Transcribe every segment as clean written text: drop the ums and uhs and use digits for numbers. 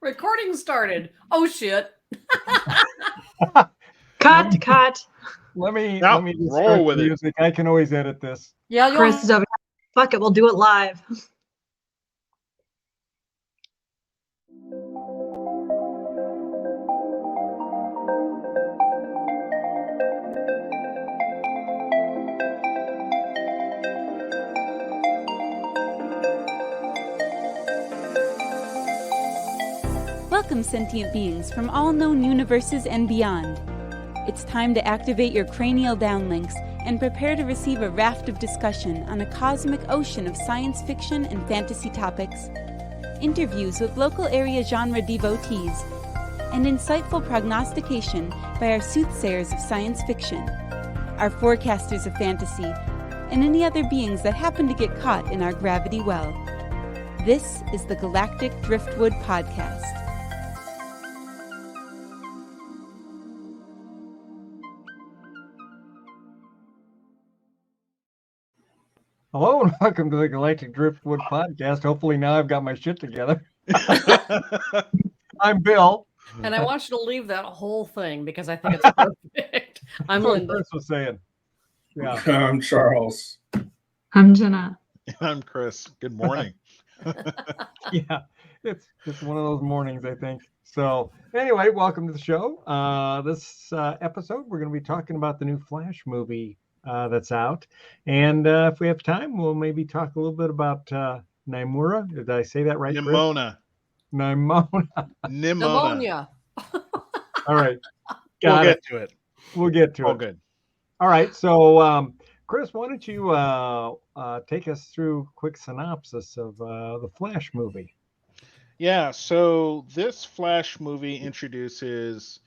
Recording started. Oh shit. Cut. Let me Now, just roll start with the it. music. I can always edit this. Yeah, Chris is over. Fuck it, we'll do it live. Welcome, sentient beings from all known universes and beyond. It's time to activate your cranial downlinks and prepare to receive a raft of discussion on a cosmic ocean of science fiction and fantasy topics, interviews with local area genre devotees, and insightful prognostication by our soothsayers of science fiction, our forecasters of fantasy, and any other beings that happen to get caught in our gravity well. This is the Galactic Driftwood Podcast. Hello and welcome to the Galactic Driftwood Podcast. Hopefully now I've got my shit together. I'm Bill. And I want you to leave that whole thing because I think it's perfect. I'm That's what Linda. Chris was saying. Yeah. I'm Charles. I'm Jenna. I'm Chris. Good morning. Yeah. It's just one of those mornings, I think. So anyway, welcome to the show. This episode, we're going to be talking about the new Flash movie that's out. And if we have time, we'll maybe talk a little bit about Nimura. Did I say that right? Nimona. Pneumonia. All right. We'll get to it. We'll get to All it. good. All right. So, Chris, why don't you take us through a quick synopsis of the Flash movie? Yeah, so this Flash movie introduces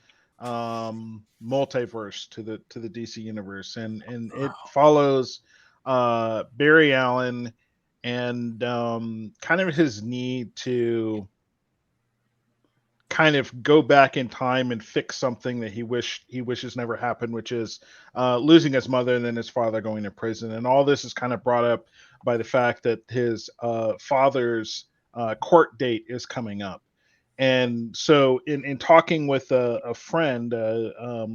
multiverse to the DC universe, and it follows Barry Allen and kind of his need to kind of go back in time and fix something that he wishes never happened, which is losing his mother and then his father going to prison. And all this is kind of brought up by the fact that his father's court date is coming up. And so in talking with a friend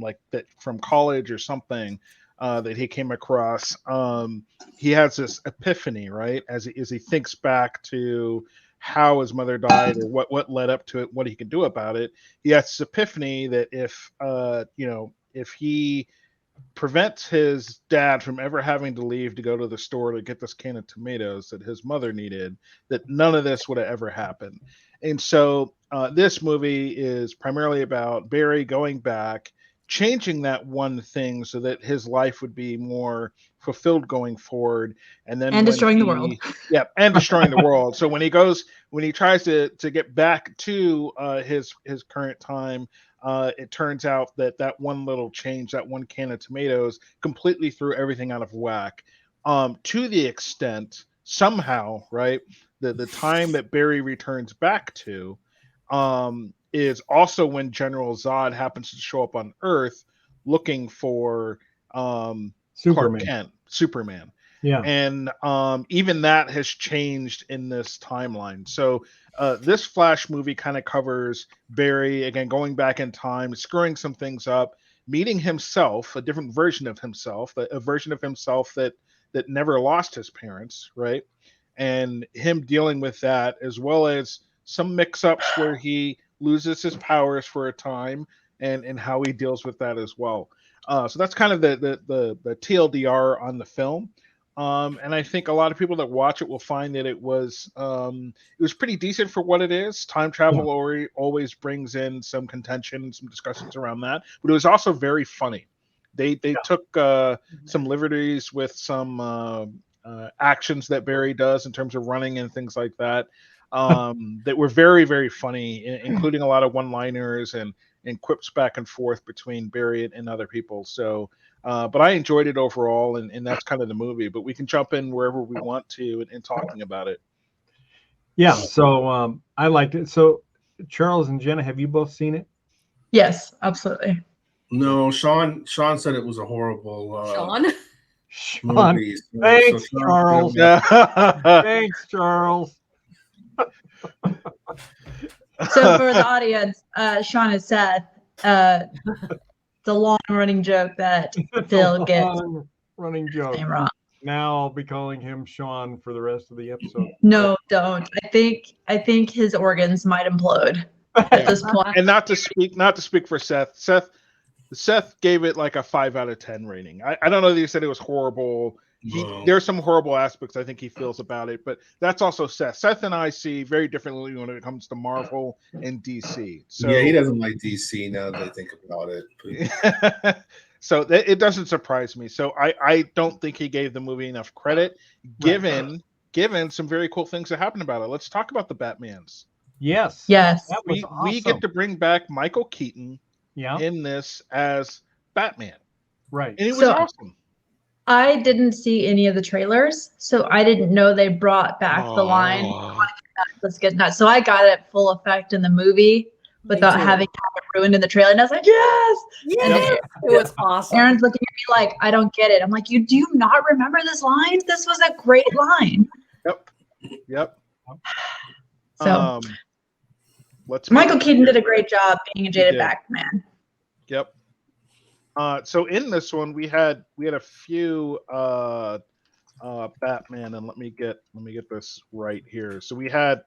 like that from college or something that he came across, he has this epiphany, right? As he thinks back to how his mother died or what led up to it, what he can do about it. He has this epiphany that if he prevents his dad from ever having to leave to go to the store to get this can of tomatoes that his mother needed, that none of this would have ever happened. And so this movie is primarily about Barry going back, changing that one thing so that his life would be more fulfilled going forward, and then Destroying the world. Yeah, and destroying the world. So when he tries to get back to his current time, it turns out that one little change, that one can of tomatoes, completely threw everything out of whack. To the extent somehow, right, the time that Barry returns back to is also when General Zod happens to show up on Earth looking for Clark Kent, Superman. Yeah. And even that has changed in this timeline. So this Flash movie kind of covers Barry, again, going back in time, screwing some things up, meeting himself, a different version of himself, a version of himself that never lost his parents, right? And him dealing with that, as well as some mix-ups where he loses his powers for a time, and how he deals with that as well. So that's kind of the TLDR on the film. And I think a lot of people that watch it will find that it was pretty decent for what it is. Time travel always brings in some contention and some discussions around that, but it was also very funny. They took some liberties with some actions that Barry does in terms of running and things like that, that were very, very funny, including a lot of one-liners and quips back and forth between Barry and other people. So, but I enjoyed it overall, and that's kind of the movie. But we can jump in wherever we want to in talking about it. Yeah, so I liked it. So, Charles and Jenna, have you both seen it? Yes, absolutely. No, Sean said it was a horrible Sean? movie. Thanks, So Charles. Yeah. Thanks, Charles. So for the audience, Sean is Seth. The long-running joke that Phil gets running joke. name wrong. Now I'll be calling him Sean for the rest of the episode. No, don't. I think his organs might implode at this point. And not to speak for Seth. Seth gave it like a 5 out of 10 rating. I don't know that he said it was horrible. There's some horrible aspects I think he feels about it, but that's also Seth. Seth and I see very differently when it comes to Marvel and DC. So yeah, he doesn't like DC now that I think about it. So it doesn't surprise me. So I don't think he gave the movie enough credit, given some very cool things that happened about it. Let's talk about the Batmans. Yes. Yes. We get to bring back Michael Keaton Yeah. in this as Batman. Right. And it was So- awesome. I didn't see any of the trailers, so I didn't know they brought back the line. Let's get nuts. So I got it at full effect in the movie without too. having it ruined in the trailer. And I was like, yes. And It was awesome. Aaron's looking at me like, I don't get it. I'm like, you do not remember this line? This was a great line. Yep. So Let's Michael Keaton did a great job being a jaded did. Batman. Yep. So in this one we had a few Batman, and let me get this right here. So we had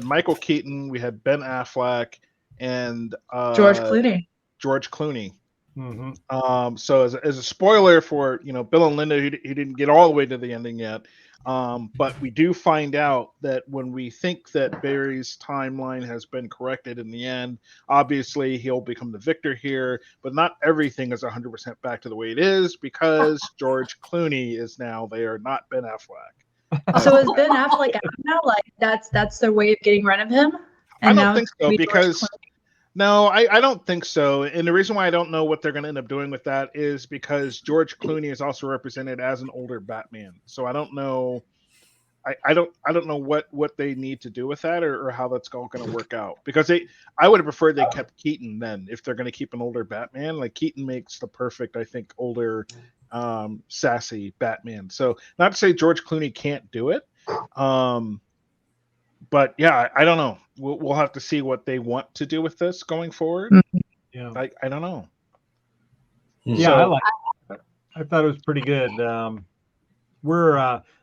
Michael Keaton, we had Ben Affleck, and George Clooney. George Clooney. Mm-hmm. So as a spoiler for Bill and Linda, he didn't get all the way to the ending yet. But we do find out that when we think that Barry's timeline has been corrected in the end, obviously he'll become the victor here, but not everything is 100% back to the way it is because George Clooney is now there, not Ben Affleck. So is Ben Affleck out now? Like that's their way of getting rid of him? I now don't think it's gonna so be George because Clooney? no, I don't think so. And the reason why I don't know what they're going to end up doing with that is because George Clooney is also represented as an older Batman. So I don't know. I don't know what they need to do with that or how that's all going to work out, because I would have preferred they kept Keaton then if they're going to keep an older Batman. Like Keaton makes the perfect, I think, older sassy Batman. So not to say George Clooney can't do it. But yeah, I don't know. We'll have to see what they want to do with this going forward. Yeah. I don't know. Yeah, I like it. I thought it was pretty good.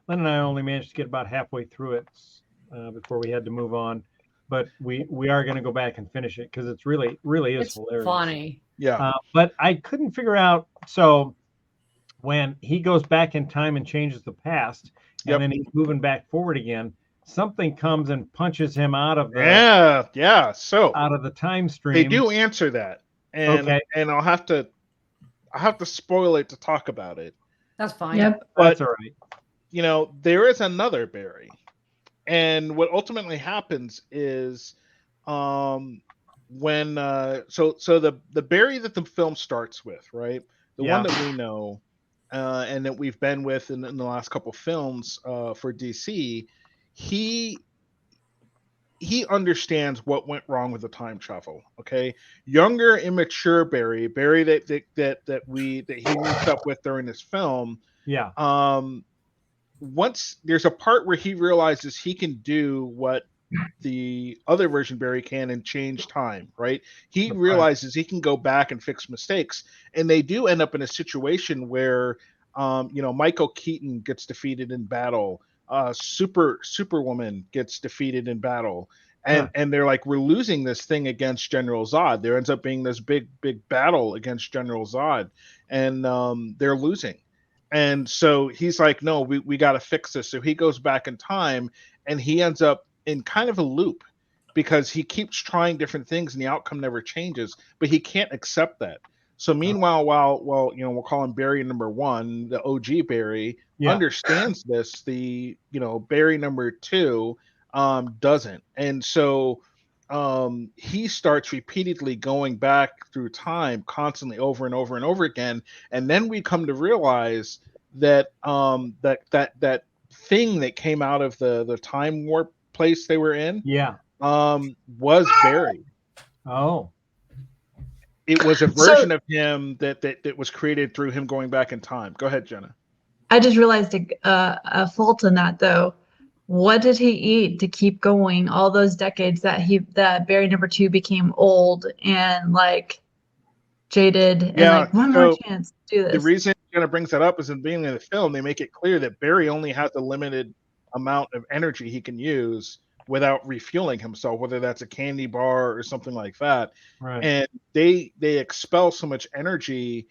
Len and I only managed to get about halfway through it before we had to move on, but we are going to go back and finish it because it's really is It's hilarious. funny. Yeah. But I couldn't figure out. So when he goes back in time and changes the past, and then he's moving back forward again, something comes and punches him out of the So out of the time stream. they do answer that, and Okay. and I'll have to spoil it to talk about it. That's fine. Yep. That's all right. There is another Barry, and what ultimately happens is, when the Barry that the film starts with, right, the one that we know, and that we've been with in the last couple films for DC, he understands what went wrong with the time travel. Okay, younger, immature Barry that he meets up with during this film. Yeah. Once there's a part where he realizes he can do what the other version Barry can and change time, right? He realizes he can go back and fix mistakes, and they do end up in a situation where Michael Keaton gets defeated in battle. Superwoman gets defeated in battle, and they're like, we're losing this thing against General Zod. There ends up being this big battle against General Zod, and they're losing. And so he's like, no, we got to fix this. So he goes back in time, and he ends up in kind of a loop because he keeps trying different things and the outcome never changes, but he can't accept that. So meanwhile, while we'll call him Barry number 1, the OG Barry understands this, the Barry number 2 doesn't. And so he starts repeatedly going back through time constantly over and over and over again. And then we come to realize that that thing that came out of the time warp place they were in was Barry. Oh. It was a version of him that was created through him going back in time. Go ahead, Jenna. I just realized a fault in that, though. what did he eat to keep going all those decades that Barry number 2 became old and like jaded and like one more chance to do this. The reason it kind of brings that up is in the beginning of the film, they make it clear that Barry only has a limited amount of energy he can use without refueling himself, whether that's a candy bar or something like that. Right. And they expel so much energy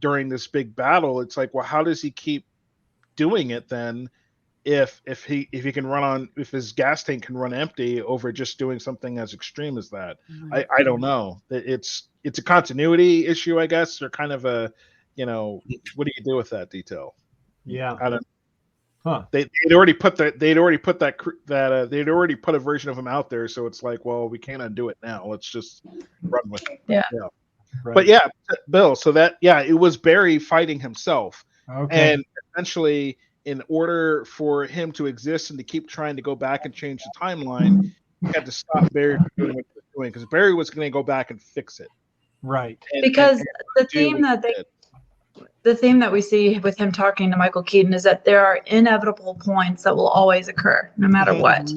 during this big battle. It's like, well, how does he keep doing it then? If he can run on, if his gas tank can run empty over just doing something as extreme as that, I don't know. It's a continuity issue, I guess, or kind of a, what do you do with that detail? Yeah, I don't. Huh. They'd already put they'd already put a version of him out there, so it's like, well, we can't undo it now. Let's just run with it. Yeah. Right. But yeah, Bill. So it was Barry fighting himself, Okay. and essentially, in order for him to exist and to keep trying to go back and change the timeline, he had to stop Barry from doing what he was doing, because Barry was going to go back and fix it. Right. Because the theme that we see with him talking to Michael Keaton is that there are inevitable points that will always occur, no matter what.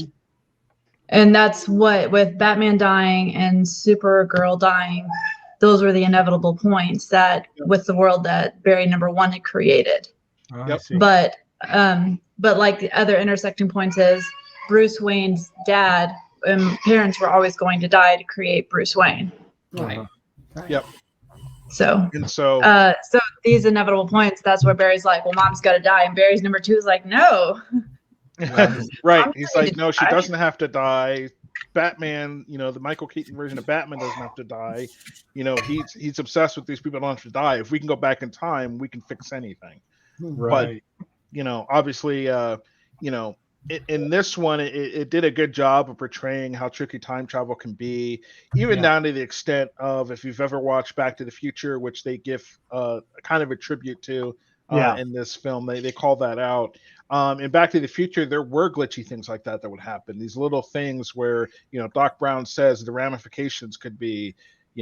And that's what, with Batman dying and Supergirl dying, those were the inevitable points that with the world that Barry number 1 had created. Oh, I see. But like the other intersecting points is Bruce Wayne's dad and parents were always going to die to create Bruce Wayne. Right. Yep. So these inevitable points, that's where Barry's like, well, mom's got to die. And Barry's number 2 is like, no. Right. He's like, no, she doesn't have to die. Batman, the Michael Keaton version of Batman doesn't have to die. He's obsessed with these people don't have to die. If we can go back in time, we can fix anything. Right. But, obviously, in this one, it did a good job of portraying how tricky time travel can be, even down to the extent of, if you've ever watched Back to the Future, which they give kind of a tribute to in this film, they call that out. In Back to the Future, there were glitchy things like that would happen. These little things where, Doc Brown says the ramifications could be,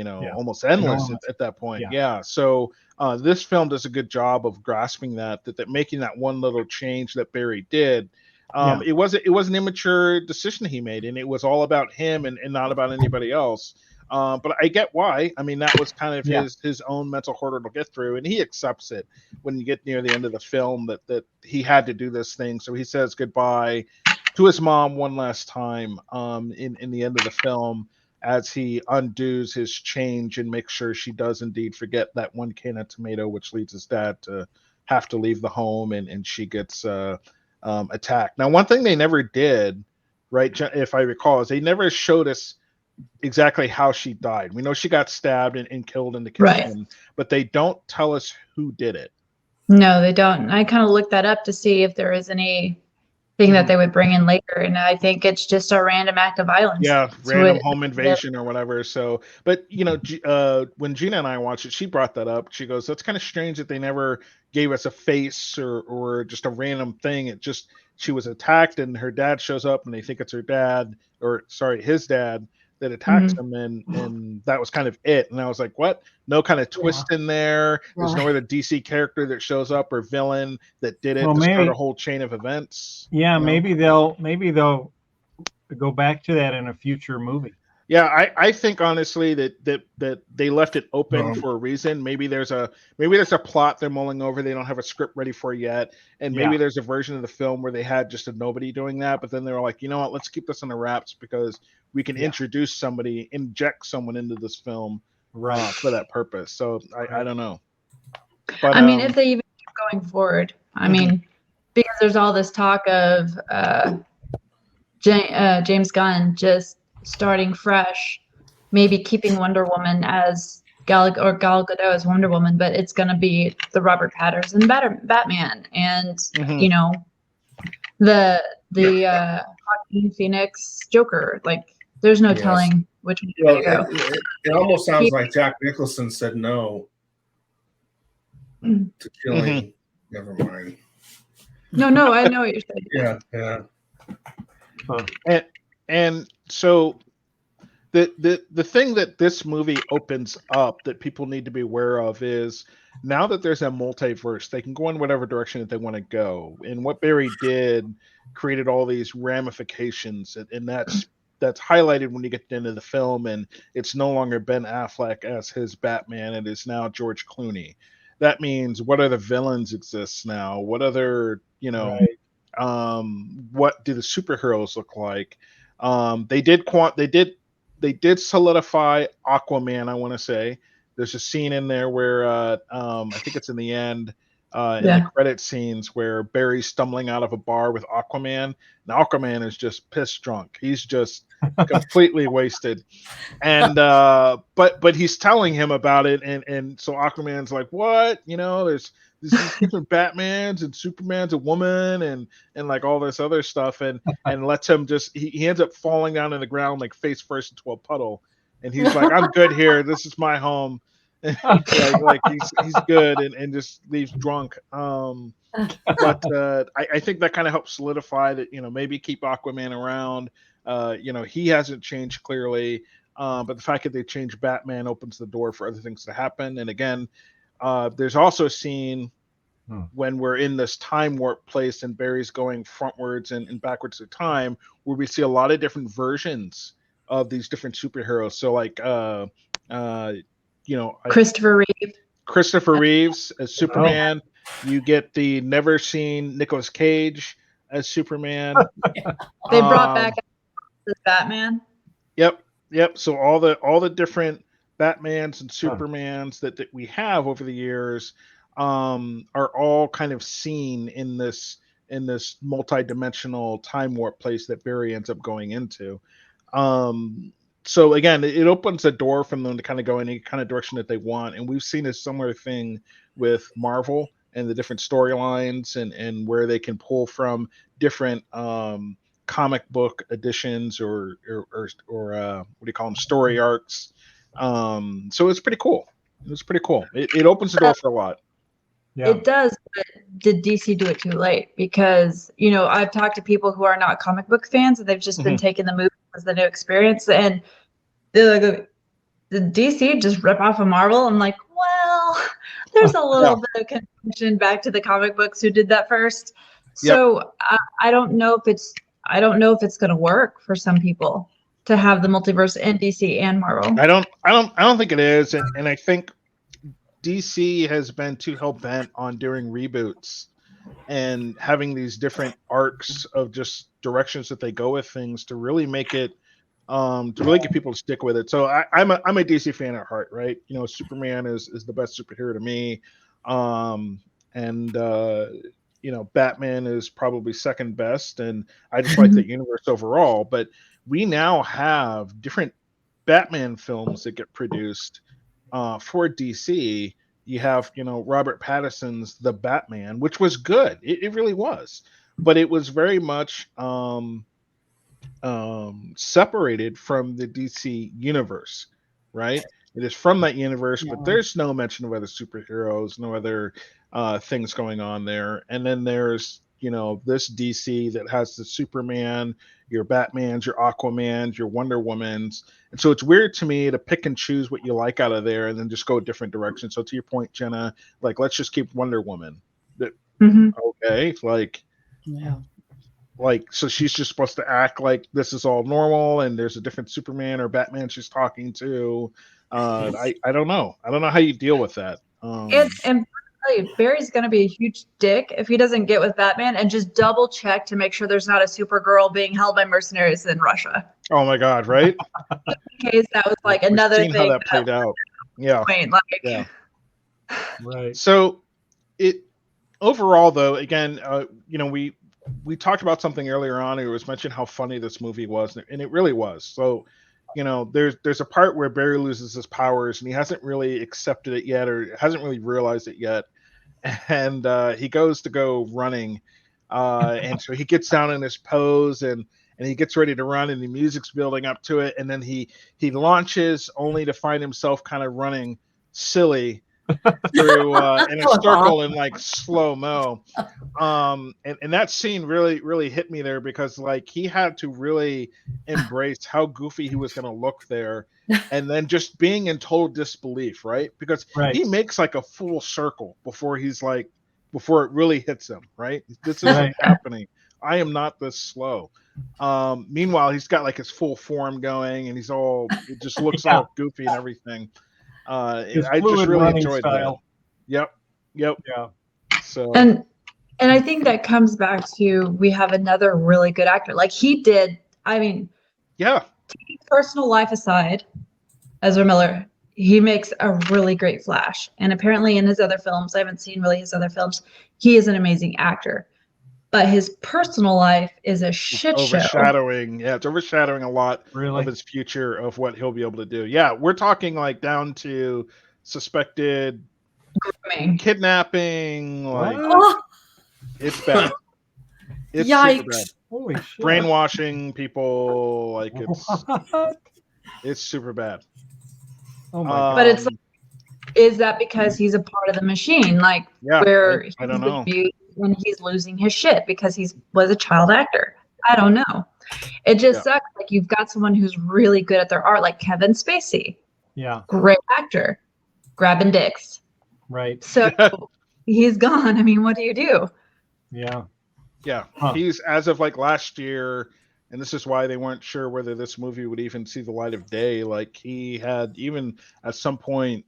almost endless at that point. Yeah. So this film does a good job of grasping that making that one little change that Barry did. It was an immature decision he made, and it was all about him and not about anybody else. But I get why. I mean, that was kind of his own mental hurdle to get through, and he accepts it when you get near the end of the film that he had to do this thing. So he says goodbye to his mom one last time in the end of the film, as he undoes his change and makes sure she does indeed forget that one can of tomato, which leads his dad to have to leave the home, and she gets attacked. Now, one thing they never did, right, if I recall, is they never showed us exactly how she died. We know she got stabbed and killed in the kitchen, but they don't tell us who did it. No, they don't. I kind of looked that up to see if there was anything that they would bring in later, and I think it's just a random act of violence. Yeah, random home invasion or whatever. So, but when Gina and I watched it, she brought that up. She goes, "That's kind of strange that they never gave us a face or just a random thing. It just, she was attacked and her dad shows up and they think it's his dad that attacks him, and that was kind of it." And I was like, what? No kind of twist in there. There's no other DC character that shows up or villain that did it to start a whole chain of events. Yeah, maybe they'll go back to that in a future movie. Yeah, I think honestly that they left it open for a reason. Maybe there's a plot they're mulling over. They don't have a script ready for yet, and maybe there's a version of the film where they had just a nobody doing that. But then they were like, you know what? Let's keep this on the wraps because we can introduce somebody, inject someone into this film for that purpose. So I don't know. But, I mean, if they even keep going forward, I mean, because there's all this talk of James Gunn just starting fresh, maybe keeping Wonder Woman as Gal Gadot as Wonder Woman, but it's going to be the Robert Pattinson Batman, and the Joaquin Phoenix Joker. Like, there's no telling which one to go. It almost sounds like Jack Nicholson said no to killing. Never mind. No, I know what you're saying. Yeah. And so the thing that this movie opens up that people need to be aware of is now that there's a multiverse, they can go in whatever direction that they want to go. And what Barry did created all these ramifications, and that's highlighted when you get into the film. And it's no longer Ben Affleck as his Batman; it is now George Clooney. That means what other villains exist now? What other what do the superheroes look like? They did solidify Aquaman, I want to say. There's a scene in there where I think it's in the end, in the credit scenes, where Barry's stumbling out of a bar with Aquaman. And Aquaman is just piss drunk. He's just completely wasted. And but he's telling him about it, and so Aquaman's like, what? There's these different Batmans and Superman's a woman and like all this other stuff, and lets him he ends up falling down in the ground like face first into a puddle, and he's like, I'm good here, this is my home. like he's good, and just leaves drunk. But I think that kind of helps solidify that, maybe keep Aquaman around. He hasn't changed clearly, but the fact that they changed Batman opens the door for other things to happen. And again, there's also a scene when we're in this time warp place and Barry's going frontwards and backwards through time, where we see a lot of different versions of these different superheroes. So like, Christopher Reeves as Superman. You get the never seen Nicolas Cage as Superman. They brought back the Batman. Yep. So all the different Batmans and Supermans that we have over the years are all kind of seen in this multi-dimensional time warp place that Barry ends up going into. So again, it opens a door for them to kind of go any kind of direction that they want. And we've seen a similar thing with Marvel and the different storylines and where they can pull from different comic book editions or what do you call them, story arcs. So it's pretty cool. It opens the door for a lot. Yeah. It does, but did DC do it too late? Because, I've talked to people who are not comic book fans and they've just been taking the movie as the new experience, and they're like, did DC just rip off of Marvel? I'm like, well, there's a little bit of confusion back to the comic books who did that first. So I don't know if it's going to work for some people to have the multiverse in DC and Marvel. I don't think it is, and I think DC has been too hell-bent on doing reboots and having these different arcs of just directions that they go with things to really make it to really get people to stick with it. So I'm a DC fan at heart, right? Superman is the best superhero to me, and Batman is probably second best, and I just like the universe overall. But we now have different Batman films that get produced for DC. You have, Robert Pattinson's The Batman, which was good. It really was, but it was very much separated from the DC universe, right? It is from that universe, but there's no mention of other superheroes, no other things going on there. And then there's, this DC that has the Superman, your Batmans, your Aquamans, your Wonder Womans. And so it's weird to me to pick and choose what you like out of there and then just go a different direction. So to your point, Jenna, like, let's just keep Wonder Woman. Okay. So she's just supposed to act like this is all normal and there's a different Superman or Batman she's talking to. I don't know. I don't know how you deal with that. And Barry's going to be a huge dick if he doesn't get with Batman and just double check to make sure there's not a Supergirl being held by mercenaries in Russia. Oh my God, right? In case that was like another thing. How that played out. Yeah. Right. So it overall though, again, we talked about something earlier on. It was mentioned how funny this movie was, and it really was. So, there's a part where Barry loses his powers and he hasn't really accepted it yet, or hasn't really realized it yet. And he goes to go running. And so he gets down in his pose and he gets ready to run, and the music's building up to it. And then he launches only to find himself kind of running silly through in a circle in like slow mo. And that scene really hit me there because like he had to really embrace how goofy he was going to look there, and then just being in total disbelief, right? Because he makes like a full circle before it really hits him, right? This isn't happening. I am not this slow. Meanwhile, he's got like his full form going, and it just looks all goofy and everything. I just really enjoyed style. That. Yep. Yeah. So and I think that comes back to we have another really good actor. Like he did. I mean, taking personal life aside, Ezra Miller, he makes a really great Flash, and apparently in his other films, I haven't seen really his other films, he is an amazing actor. But his personal life is a shit show. It's overshadowing a lot of his future of what he'll be able to do. Yeah, we're talking like down to suspected kidnapping. Like it's bad. It's yikes! Super bad. Holy shit! Brainwashing people, like it's super bad. Oh my god! But it's like, is that because he's a part of the machine? Like where I don't know. When he's losing his shit because he was a child actor. I don't know. It just sucks. Like you've got someone who's really good at their art, like Kevin Spacey. Yeah. Great actor. Grabbing dicks. Right. So he's gone. I mean, what do you do? Yeah. Yeah. He's, as of like last year, and this is why they weren't sure whether this movie would even see the light of day. Like he had even at some point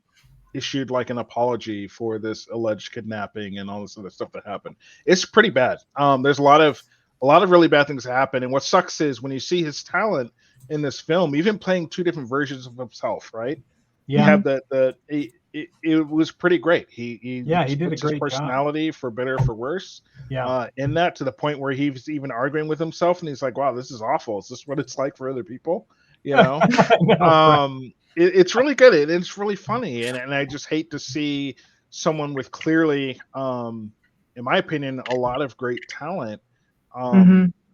issued like an apology for this alleged kidnapping and all this other stuff that happened. It's pretty bad. There's a lot of really bad things that happen. And what sucks is when you see his talent in this film, even playing two different versions of himself, right? Yeah. You have it was pretty great. He did a great personality job. For better or for worse. Yeah. In that to the point where he was even arguing with himself and he's like, wow, this is awful. Is this what it's like for other people? You know? It's really good. It's really funny, and I just hate to see someone with clearly, in my opinion, a lot of great talent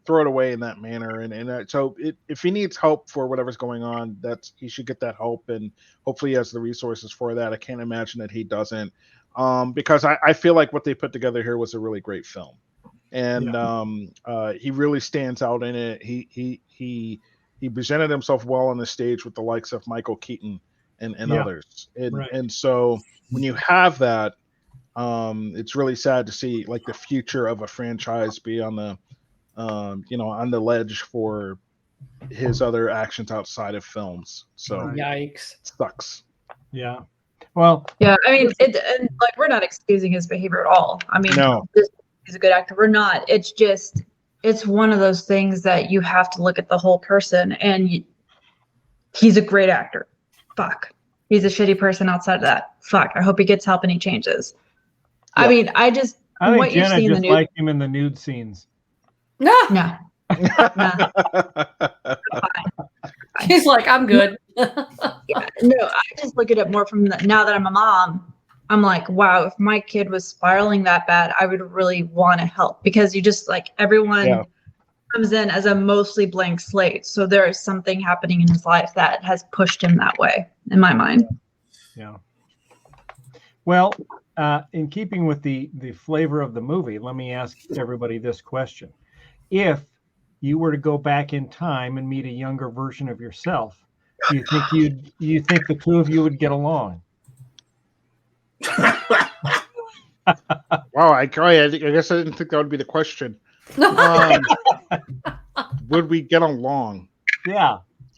throw it away in that manner. And so if he needs help for whatever's going on, he should get that help, and hopefully he has the resources for that. I can't imagine that he doesn't, because I feel like what they put together here was a really great film, and he really stands out in it. He presented himself well on the stage with the likes of Michael Keaton and others. And so when you have that, it's really sad to see like the future of a franchise be on the, on the ledge for his other actions outside of films. So yikes. Sucks. Yeah. Well, yeah, I mean, and like we're not excusing his behavior at all. I mean, he's a good actor. We're not. It's just, it's one of those things that you have to look at the whole person, and he's a great actor. Fuck. He's a shitty person outside of that. Fuck. I hope he gets help and he changes. Yeah. I mean, I think what Jenna just in the like him in the nude scenes. No. He's like, I'm good. Yeah, no, I just look at it more from now that I'm a mom. I'm like, wow, if my kid was spiraling that bad, I would really want to help, because you just like everyone comes in as a mostly blank slate. So there is something happening in his life that has pushed him that way, in my mind. Yeah. Well, in keeping with the flavor of the movie, let me ask everybody this question. If you were to go back in time and meet a younger version of yourself, do you think the two of you would get along? Wow, I guess I didn't think that would be the question. Would we get along? Yeah.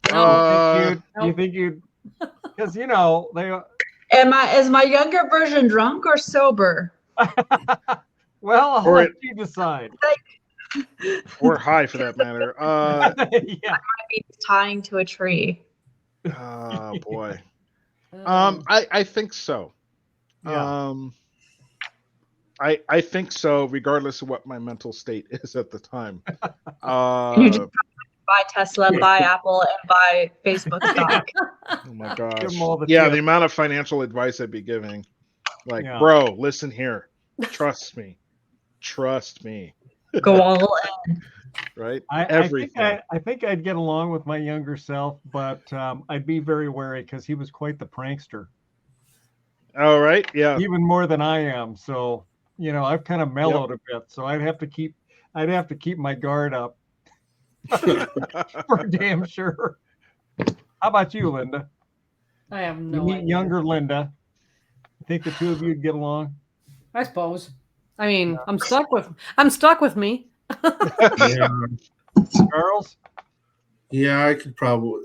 You think you'd? Because they. Is my younger version drunk or sober? Well, I'll let you decide. Or high, for that matter. Yeah. I might be tying to a tree. Oh boy. I think so. Yeah. I think so, regardless of what my mental state is at the time. You just buy Tesla, buy Apple, and buy Facebook stock. Oh my gosh. The amount of financial advice I'd be giving. Like, bro, listen here. Trust me. Go all in. Right? I think I'd get along with my younger self, but I'd be very wary because he was quite the prankster. All right. Yeah. even more than I am. So, I've kind of mellowed a bit. So I'd have to keep my guard up for damn sure. How about you, Linda? I have You no meet idea. younger Linda. You think the two of you'd get along? I suppose. I mean, I'm stuck with me. Yeah, Charles, yeah, I could probably.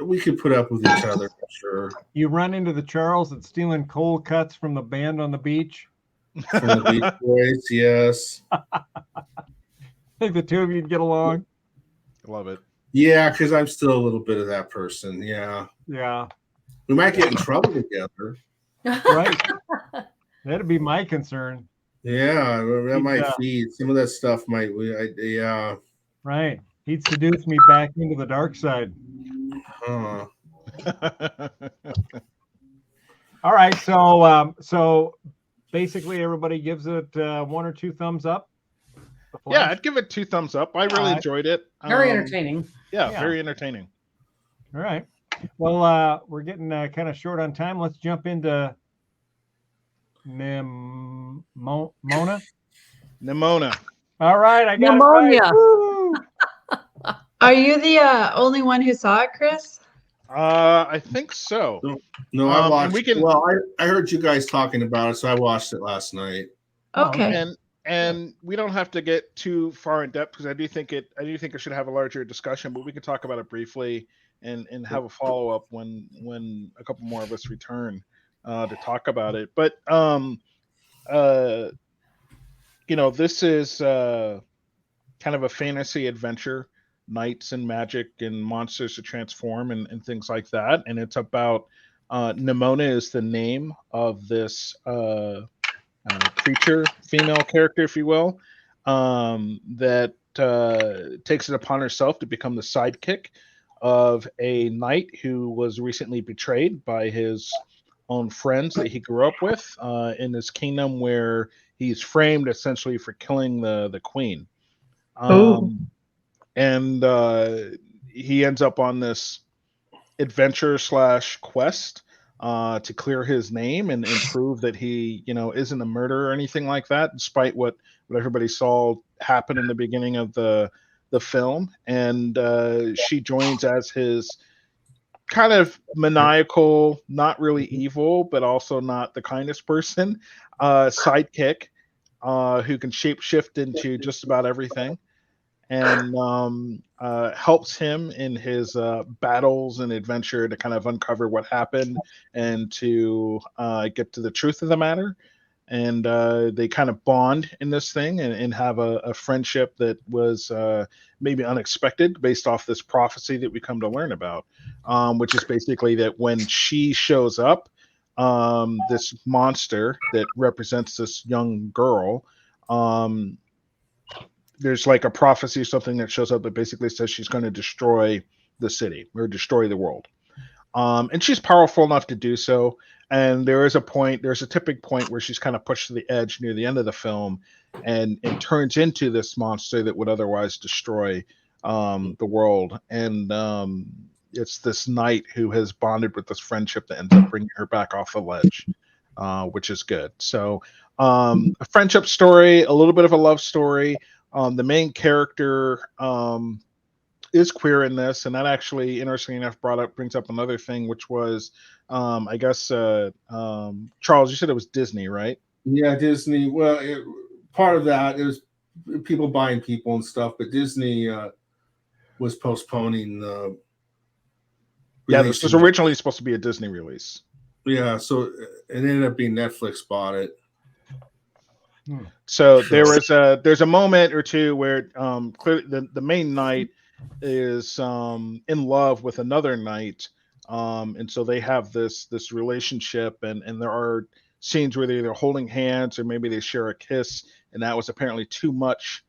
We could put up with each other for sure. you run into the Charles that's stealing cold cuts from the band on the beach. From the Beach Boys, yes. Think the two of you'd get along? Love it. Yeah, because I'm still a little bit of that person. Yeah, Yeah, we might get in trouble together. right. That'd be my concern. Yeah, that might Yeah. feed some of that stuff. Yeah. Right. He'd seduce me back into the dark side. Huh. All right. So basically everybody gives it 1 or 2 thumbs up. The Yeah, Flash? I'd give it 2 thumbs up. I really enjoyed it. Very entertaining. Yeah, Yeah. very entertaining. All right. Well, we're getting kind of short on time. Let's jump into Mona. Nimona. All right, I got Pneumonia. it right. Woo! Are you the only one who saw it, Chris? I think so. No, I and watched. we can- Well, I heard you guys talking about it, so I watched it last night. Oh, Okay. And we don't have to get too far in depth because I do think it should have a larger discussion, but we can talk about it briefly and have a follow up when a couple more of us return to talk about it. But this is kind of a fantasy adventure, knights and magic and monsters to transform and things like that. And it's about Nimona is the name of this creature, female character, if you will, that takes it upon herself to become the sidekick of a knight who was recently betrayed by his own friends that he grew up with in this kingdom where he's framed essentially for killing the queen. And he ends up on this adventure / quest to clear his name and prove that he, isn't a murderer or anything like that, despite what everybody saw happen in the beginning of the film. And she joins as his kind of maniacal, not really evil, but also not the kindest person, sidekick who can shapeshift into just about everything. And helps him in his battles and adventure to kind of uncover what happened and to get to the truth of the matter. And they kind of bond in this thing and have a friendship that was maybe unexpected based off this prophecy that we come to learn about, which is basically that when she shows up, this monster that represents this young girl, there's like a prophecy or something that shows up that basically says she's going to destroy the city or destroy the world. And she's powerful enough to do so. And there's a tipping point where she's kind of pushed to the edge near the end of the film and turns into this monster that would otherwise destroy the world. And it's this knight who has bonded with this friendship that ends up bringing her back off the ledge, which is good. So a friendship story, a little bit of a love story. The main character is queer in this, and that actually, interestingly enough, brings up another thing, which was, I guess, Charles, you said it was Disney, right? Yeah, Disney. Well, part of that is people buying people and stuff, but Disney was postponing the. Yeah, this was originally supposed to be a Disney release. Yeah, so it ended up being Netflix bought it. So there's a moment or two where clearly the main knight is in love with another knight, and so they have this relationship, and there are scenes where they're either holding hands or maybe they share a kiss, and that was apparently too much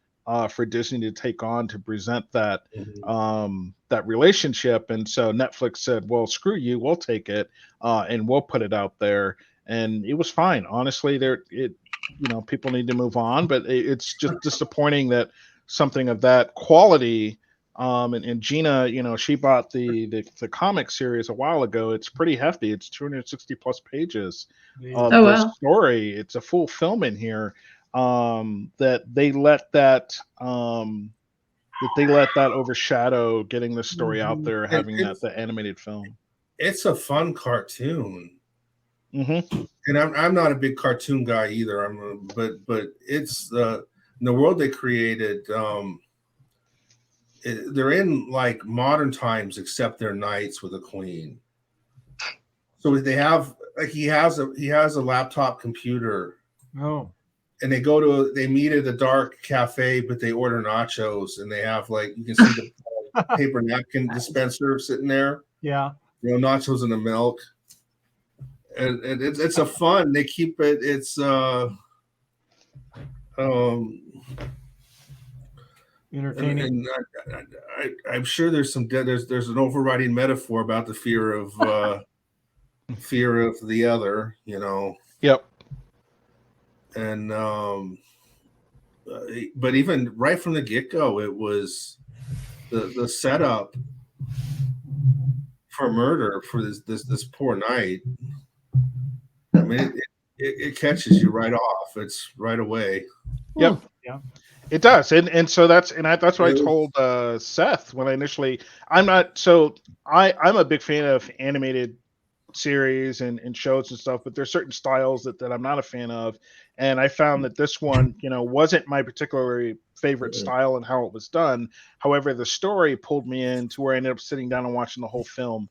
for Disney to take on to present that that relationship, and so Netflix said, "Well, screw you, we'll take it and we'll put it out there," and it was fine. Honestly, people need to move on, but it's just disappointing that something of that quality And Gina, she bought the comic series a while ago. It's pretty hefty. It's 260 plus pages of Oh, this wow. story. It's a full film in here. That they let that overshadow getting the story out there, having the animated film. It's a fun cartoon. Mm-hmm. And I'm not a big cartoon guy either. But it's in the world they created. They're in like modern times, except they're knights with a queen. So they have he has a laptop computer. Oh. And they meet at a dark cafe, but they order nachos, and they have you can see the paper napkin dispenser sitting there. Yeah. Nachos and the milk. And it's a fun. They keep it. It's entertaining. And I'm sure there's an overriding metaphor about the fear of the other. Yep. And but even right from the get-go, it was the setup for murder for this poor knight. I mean, it catches you right off. It's right away. Yep. Yeah. It does, and so that's what I told Seth when I initially. I'm a big fan of animated series and shows and stuff, but there's certain styles that I'm not a fan of, and I found that this one, wasn't my particularly favorite style and how it was done. However, the story pulled me in to where I ended up sitting down and watching the whole film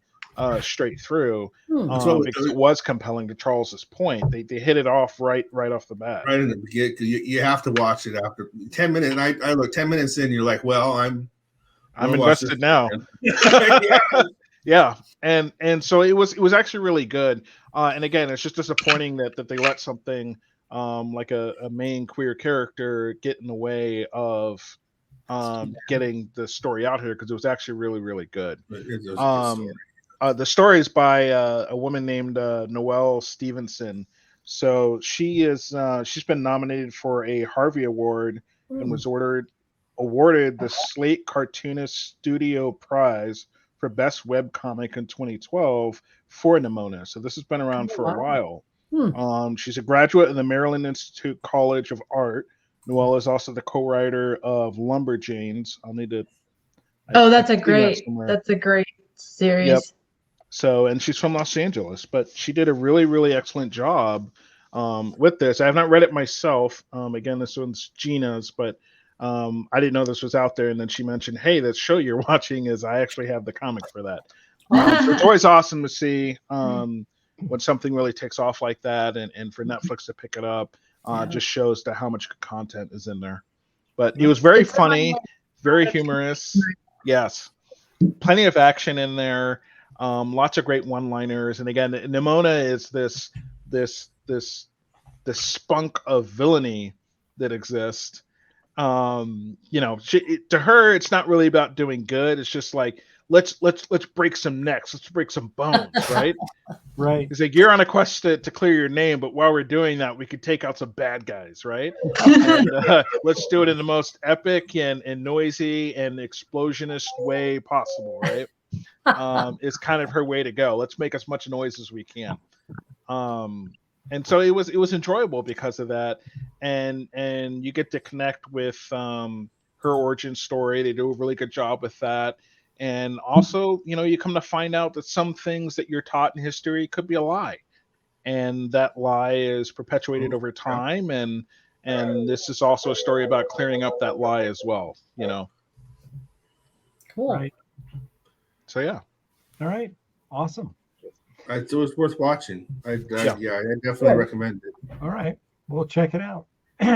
straight through because it was compelling. To Charles's point, they hit it off right off the bat. Right in the beginning, you have to watch it after 10 minutes. And I look 10 minutes in, you're like, well, I'm invested now. Yeah, and so it was actually really good. And again, it's just disappointing that they let something like a main queer character get in the way of getting the story out here, because it was actually really, really good. The story is by a woman named Noelle Stevenson. So she's been nominated for a Harvey Award and was awarded the Slate Cartoonist Studio Prize for Best Webcomic in 2012 for Nimona. So this has been around for a while. She's a graduate of the Maryland Institute College of Art. Noelle is also the co-writer of Lumberjanes. That's a great series. Yep. So, and she's from Los Angeles, but she did a really, really excellent job with this. I have not read it myself. Again, this one's Gina's, but I didn't know this was out there. And then she mentioned, hey, that show you're watching I actually have the comic for that. So it's always awesome to see when something really takes off like that, and for Netflix to pick it up just shows to how much content is in there. But it was very funny, very humorous. Yes. Plenty of action in there. Lots of great one-liners. And again, Nimona is this spunk of villainy that exists. To her, it's not really about doing good. It's just like, let's break some necks, let's break some bones, right? Right. It's like, you're on a quest to clear your name, but while we're doing that, we could take out some bad guys, right? And, let's do it in the most epic and noisy and explosionist way possible, right? Is kind of her way to go. Let's make as much noise as we can. And so it was enjoyable because of that, and you get to connect with her origin story. They do a really good job with that, and also, you come to find out that some things that you're taught in history could be a lie, and that lie is perpetuated over time, and this is also a story about clearing up that lie as well. Cool. Right. So yeah. All right. Awesome. It was worth watching. I definitely recommend it. All right, we'll check it out.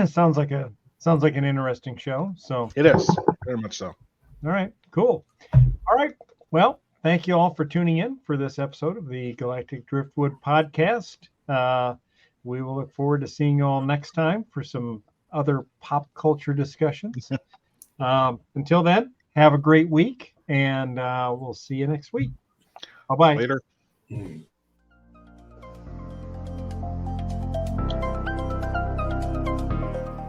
Sounds like an interesting show. So it is, very much so. All right, cool. All right, well, thank you all for tuning in for this episode of the Galactic Driftwood Podcast. We will look forward to seeing you all next time for some other pop culture discussions. Until then, have a great week, and we'll see you next week. Bye-bye. Later.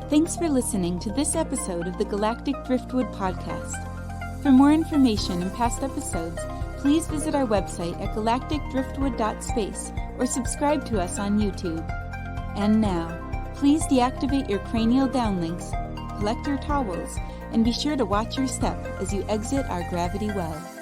Thanks for listening to this episode of the Galactic Driftwood Podcast. For more information and past episodes, please visit our website at galacticdriftwood.space or subscribe to us on YouTube. And now, please deactivate your cranial downlinks, collect your towels, and be sure to watch your step as you exit our gravity well.